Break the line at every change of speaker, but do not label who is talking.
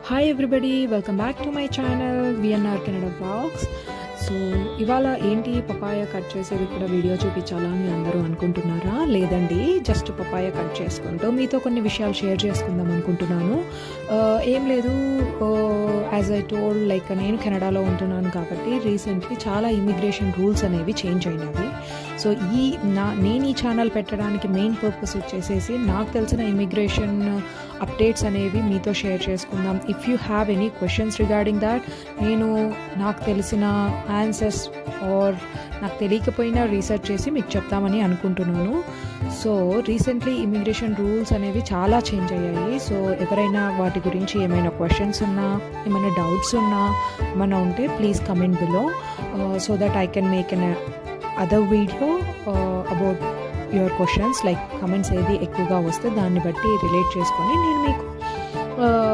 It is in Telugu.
Hi everybody, welcome back to my channel VNR Canada blogs. So ఇవాళ ఏంటి పపాయ కట్ చేసేది కూడా వీడియో చూపించాలా అని అందరూ అనుకుంటున్నారా? లేదండి, జస్ట్ పపాయ కట్ చేసుకుంటూ మీతో కొన్ని విషయాలు షేర్ చేసుకుందాం అనుకుంటున్నాను. ఏం లేదు, యాజ్ ఐ టోల్డ్, లైక్ నేను కెనడాలో ఉంటున్నాను కాబట్టి రీసెంట్లీ చాలా ఇమిగ్రేషన్ రూల్స్ అనేవి చేంజ్ అయినవి. సో నేను ఈ ఛానల్ పెట్టడానికి మెయిన్ పర్పస్ వచ్చేసేసి నాకు తెలిసిన ఇమిగ్రేషన్ అప్డేట్స్ అనేవి మీతో షేర్ చేసుకుందాం. If you have any questions regarding that, నాకు తెలిసిన ఆన్సర్స్ ఆర్ నాకు తెలియకపోయినా రీసెర్చ్ చేసి మీకు చెప్తామని అనుకుంటున్నాను. సో రీసెంట్లీ ఇమిగ్రేషన్ రూల్స్ అనేవి చాలా చేంజ్ అయ్యాయి. సో ఎవరైనా వాటి గురించి ఏమైనా క్వశ్చన్స్ ఉన్నా, ఏమైనా డౌట్స్ ఉన్నా, ఏమైనా ఉంటే please comment below so that I can make an other video about your questions. Like comments ఏది ఎక్కువగా వస్తే దాన్ని బట్టి రిలేట్ చేసుకొని నేను మీకు